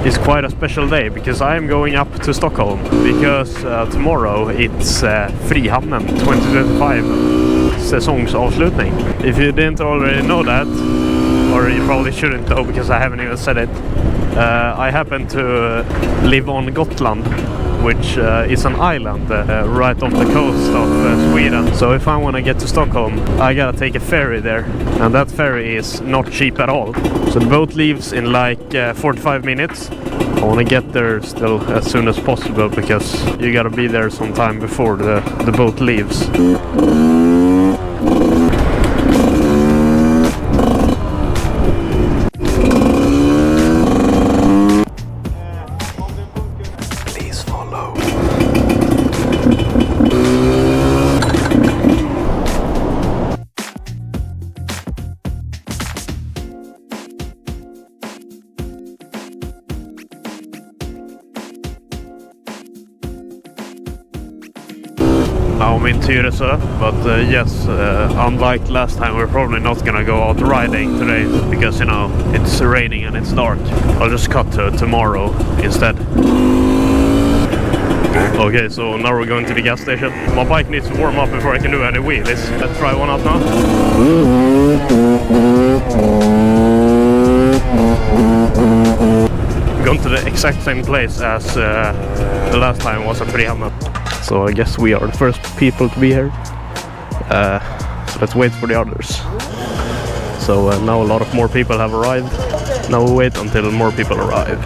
is quite a special day because I am going up to Stockholm because tomorrow it's Frihamnen 2025 säsongsavslutning. If you didn't already know that, or you probably shouldn't know because I haven't even said it, I happen to live on Gotland, which is an island right off the coast of Sweden. So if I want to get to Stockholm, I gotta take a ferry there, and that ferry is not cheap at all. So the boat leaves in like 45 minutes. I want to get there still as soon as possible because you gotta be there sometime before the boat leaves. Now I'm in Tyresö, but yes, unlike last time, we're probably not gonna go out riding today because, you know, it's raining and it's dark. I'll just cut to tomorrow instead. Okay, so now we're going to the gas station. My bike needs to warm up before I can do any wheelies. Let's try one out now. We're going to the exact same place as the last time was at Frihamnen. So I guess we are the first people to be here. So let's wait for the others. So now a lot of more people have arrived. Now we'll wait until more people arrive.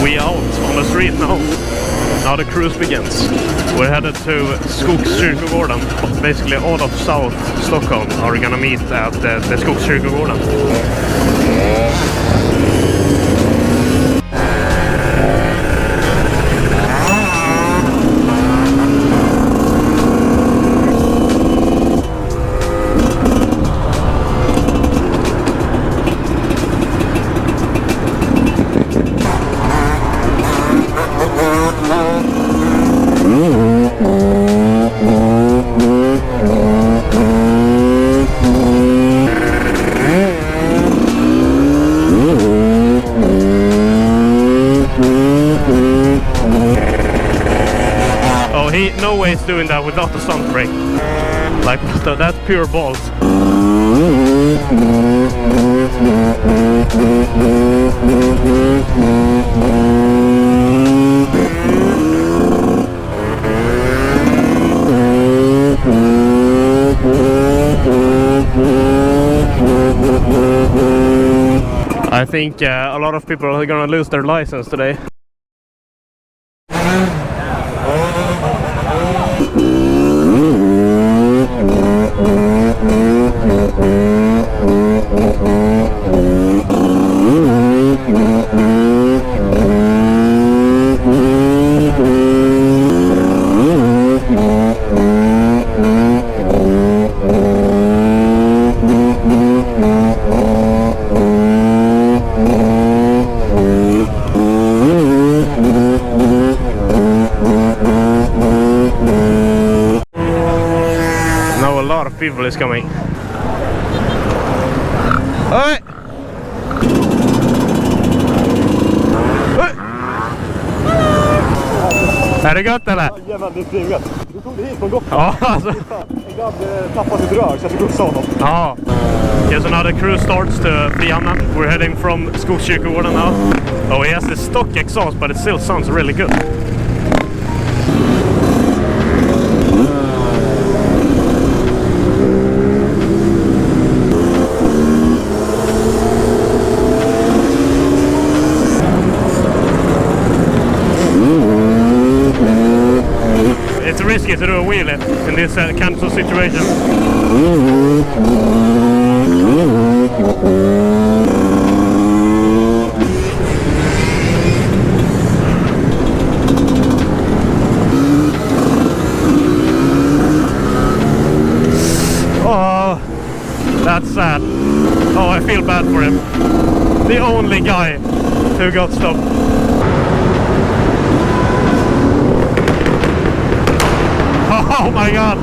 We out on the street now. Now the cruise begins. We're headed to Skogskyrkogården. Basically all of South Stockholm are gonna meet at the Skogskyrkogården. No way he's doing that without the stunt brake. Like, that's pure balls. I think a lot of people are gonna lose their license today. Now a lot of people is coming. Oj! Är det gött eller? Jajamän, det är trevligt. Du tog det hit från Gopro. Ja, alltså. En grabb tappade sitt rör så jag fick skjutsa honom. Ja. Okay, so now the cruise starts to Frihamnen. We're heading from Skogskyrkogården now. Oh, he has this stock exhaust, but it still sounds really good. It's risky to do a wheelie in this kind of situation. Oh, that's sad. Oh, I feel bad for him. The only guy who got stopped. Oh my god!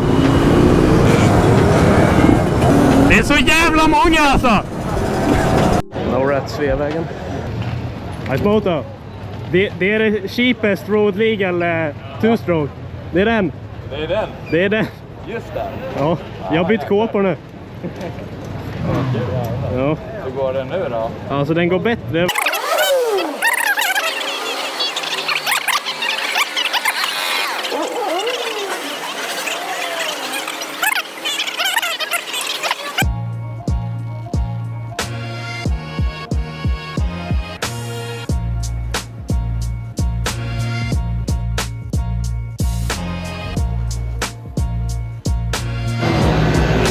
Det är så jävla många alltså! No rätt Sveavägen. Nice motor. Det är det cheapest road legal two-stroke. Det är den. Det är den. Det är den. Just det. Ja, jag har bytt kåpor nu. Ja. Hur går den nu då? Alltså den går bättre.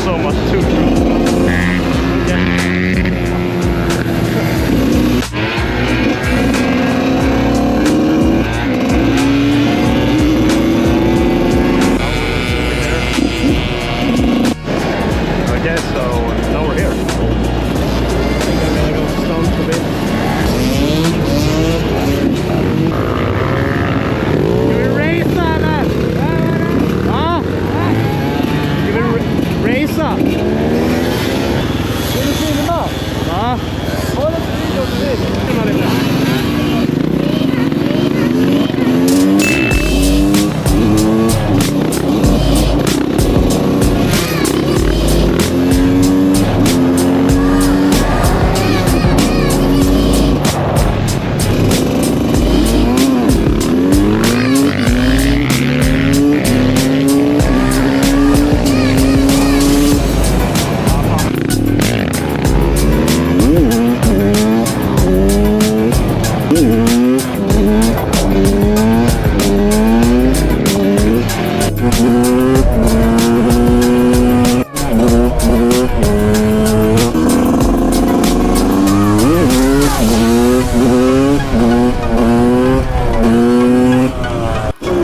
So much too Okay, so now we're here. I'm gonna go stunt a bit. Ska vi racea eller? Ja. Ska vi racea? Vill du filma? Ja. Har du inte video till dig? Filma lite.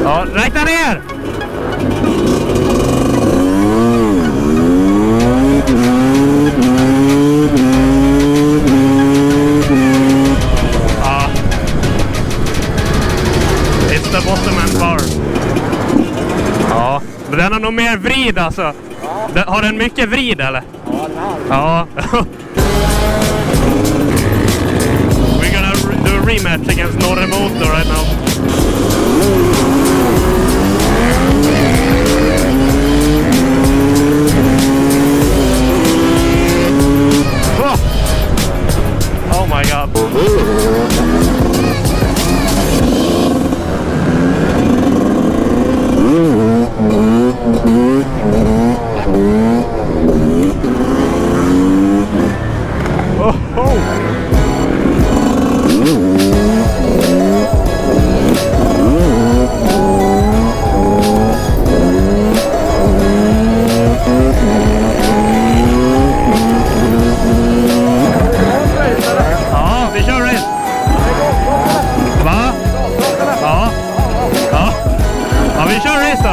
Ja, räkna ner! Ja. It's the bottom end bar. Ja, men den har nog mer vrid alltså. Har den mycket vrid eller? Ja. We're gonna do a rematch against Northern Motor right now. Oh my god. Ja, vi kör race. Va? Ja. Ja. Ja, vi kör race då.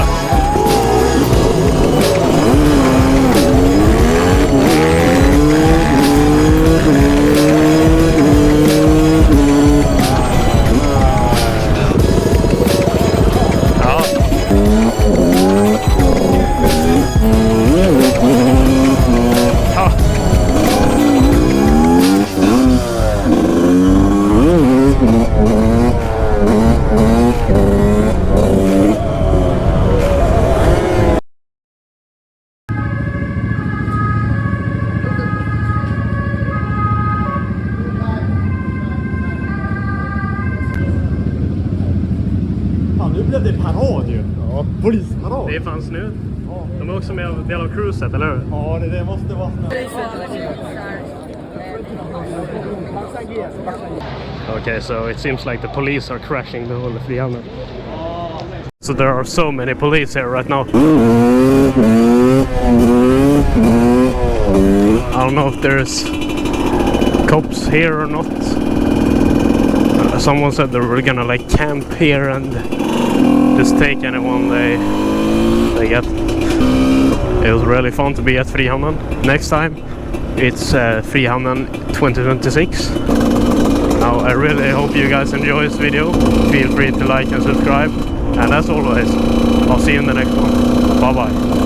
Ja. Ja. Fan, nu blev det parad ju. Ja. Polisparad. Det är fan snyggt. De är också med del av cruiset, eller hur? Ja, det måste vara snabbt. Okay, so it seems like the police are crashing the whole Frihamnen. So there are so many police here right now. I don't know if there's cops here or not. Someone said they were gonna like camp here and just take anyone they get. It was really fun to be at Frihamnen. Next time it's Frihamnen 2026. Now I really hope you guys enjoy this video. Feel free to like and subscribe. And as always, I'll see you in the next one. Bye bye.